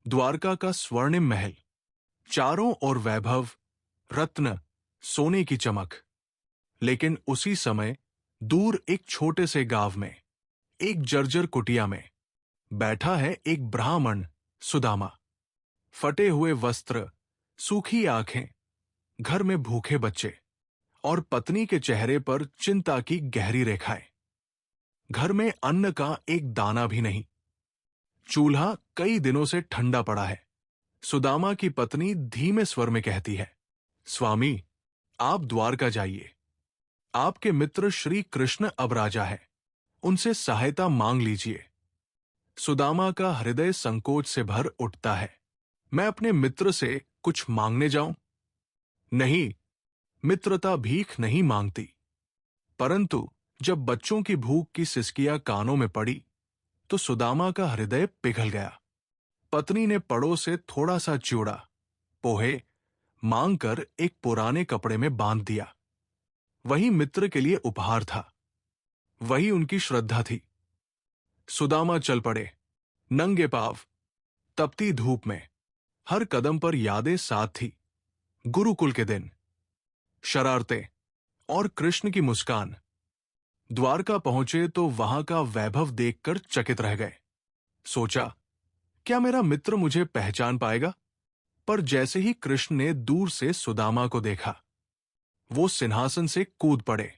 द्वारका का स्वर्णिम महल, चारों ओर वैभव, रत्न, सोने की चमक। लेकिन उसी समय दूर एक छोटे से गांव में, एक जर्जर कुटिया में बैठा है एक ब्राह्मण, सुदामा। फटे हुए वस्त्र, सूखी आंखें, घर में भूखे बच्चे और पत्नी के चेहरे पर चिंता की गहरी रेखाएं। घर में अन्न का एक दाना भी नहीं। चूल्हा कई दिनों से ठंडा पड़ा है। सुदामा की पत्नी धीमे स्वर में कहती है, स्वामी, आप द्वारका जाइए। आपके मित्र श्री कृष्ण अब राजा है, उनसे सहायता मांग लीजिए। सुदामा का हृदय संकोच से भर उठता है। मैं अपने मित्र से कुछ मांगने जाऊं? नहीं, मित्रता भीख नहीं मांगती। परंतु जब बच्चों की भूख की सिसकियां कानों में पड़ी तो सुदामा का हृदय पिघल गया। पत्नी ने पड़ोस से थोड़ा सा चिवड़ा, पोहे मांगकर एक पुराने कपड़े में बांध दिया। वही मित्र के लिए उपहार था, वही उनकी श्रद्धा थी। सुदामा चल पड़े, नंगे पांव, तपती धूप में। हर कदम पर यादें साथ थी। गुरुकुल के दिन, शरारतें और कृष्ण की मुस्कान। द्वारका पहुंचे तो वहां का वैभव देखकर चकित रह गए। सोचा, क्या मेरा मित्र मुझे पहचान पाएगा? पर जैसे ही कृष्ण ने दूर से सुदामा को देखा, वो सिंहासन से कूद पड़े।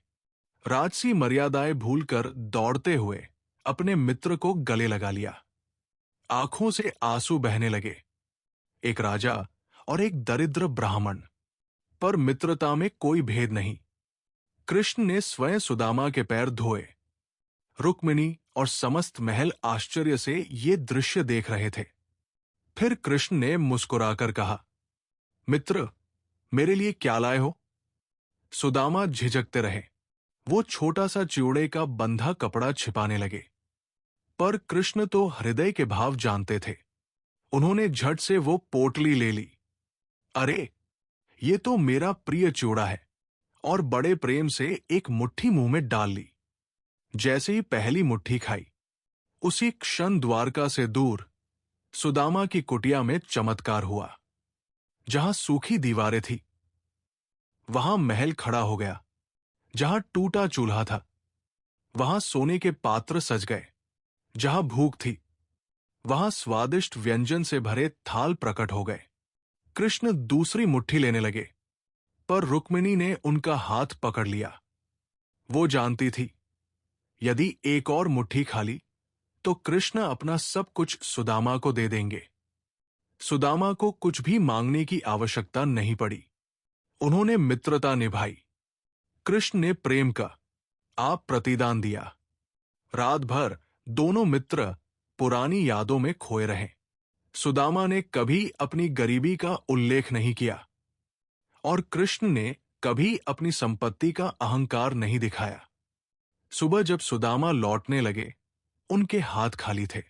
राजसी मर्यादाएं भूलकर दौड़ते हुए अपने मित्र को गले लगा लिया। आंखों से आंसू बहने लगे। एक राजा और एक दरिद्र ब्राह्मण, पर मित्रता में कोई भेद नहीं। कृष्ण ने स्वयं सुदामा के पैर धोए। रुक्मिणी और समस्त महल आश्चर्य से ये दृश्य देख रहे थे। फिर कृष्ण ने मुस्कुराकर कहा, मित्र, मेरे लिए क्या लाए हो? सुदामा झिझकते रहे। वो छोटा सा चिवड़े का बंधा कपड़ा छिपाने लगे। पर कृष्ण तो हृदय के भाव जानते थे। उन्होंने झट से वो पोटली ले ली। अरे, ये तो मेरा प्रिय चिवड़ा है, और बड़े प्रेम से एक मुट्ठी मुंह में डाल ली। जैसे ही पहली मुट्ठी खाई, उसी क्षण द्वारका से दूर सुदामा की कुटिया में चमत्कार हुआ। जहां सूखी दीवारें थी, वहां महल खड़ा हो गया। जहां टूटा चूल्हा था, वहां सोने के पात्र सज गए। जहां भूख थी, वहां स्वादिष्ट व्यंजन से भरे थाल प्रकट हो गए। कृष्ण दूसरी मुट्ठी लेने लगे, पर रुक्मिणी ने उनका हाथ पकड़ लिया। वो जानती थी, यदि एक और मुट्ठी खा ली तो कृष्ण अपना सब कुछ सुदामा को दे देंगे। सुदामा को कुछ भी मांगने की आवश्यकता नहीं पड़ी। उन्होंने मित्रता निभाई। कृष्ण ने प्रेम का आप प्रतिदान दिया। रात भर दोनों मित्र पुरानी यादों में खोए रहे। सुदामा ने कभी अपनी गरीबी का उल्लेख नहीं किया, और कृष्ण ने कभी अपनी संपत्ति का अहंकार नहीं दिखाया। सुबह जब सुदामा लौटने लगे, उनके हाथ खाली थे,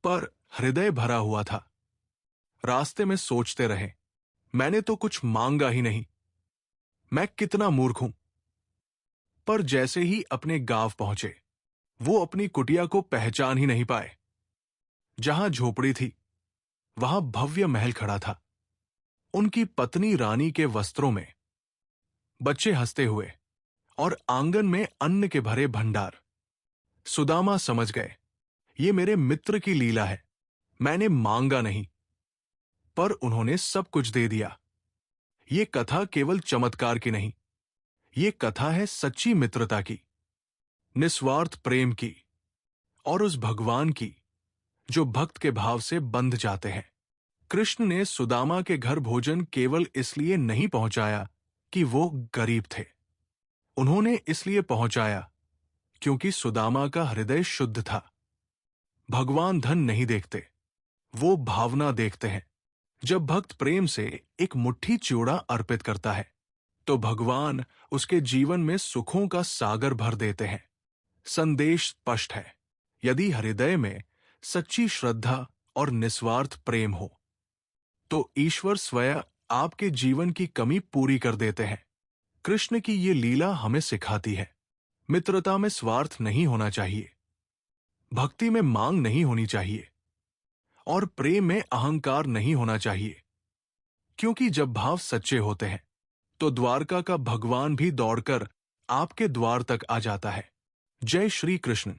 पर हृदय भरा हुआ था। रास्ते में सोचते रहे, मैंने तो कुछ मांगा ही नहीं, मैं कितना मूर्ख हूं। पर जैसे ही अपने गांव पहुंचे, वो अपनी कुटिया को पहचान ही नहीं पाए। जहां झोपड़ी थी, वहां भव्य महल खड़ा था। उनकी पत्नी रानी के वस्त्रों में, बच्चे हंसते हुए, और आंगन में अन्न के भरे भंडार। सुदामा समझ गए, ये मेरे मित्र की लीला है, मैंने मांगा नहीं, पर उन्होंने सब कुछ दे दिया। ये कथा केवल चमत्कार की नहीं, ये कथा है सच्ची मित्रता की, निस्वार्थ प्रेम की, और उस भगवान की जो भक्त के भाव से बंध जाते हैं। कृष्ण ने सुदामा के घर भोजन केवल इसलिए नहीं पहुंचाया कि वो गरीब थे। उन्होंने इसलिए पहुंचाया क्योंकि सुदामा का हृदय शुद्ध था। भगवान धन नहीं देखते, वो भावना देखते हैं। जब भक्त प्रेम से एक मुट्ठी चिवड़ा अर्पित करता है, तो भगवान उसके जीवन में सुखों का सागर भर देते हैं। संदेश स्पष्ट है, यदि हृदय में सच्ची श्रद्धा और निस्वार्थ प्रेम हो, तो ईश्वर स्वयं आपके जीवन की कमी पूरी कर देते हैं। कृष्ण की ये लीला हमें सिखाती है, मित्रता में स्वार्थ नहीं होना चाहिए, भक्ति में मांग नहीं होनी चाहिए, और प्रेम में अहंकार नहीं होना चाहिए, क्योंकि जब भाव सच्चे होते हैं तो द्वारका का भगवान भी दौड़कर आपके द्वार तक आ जाता है। जय श्री कृष्ण।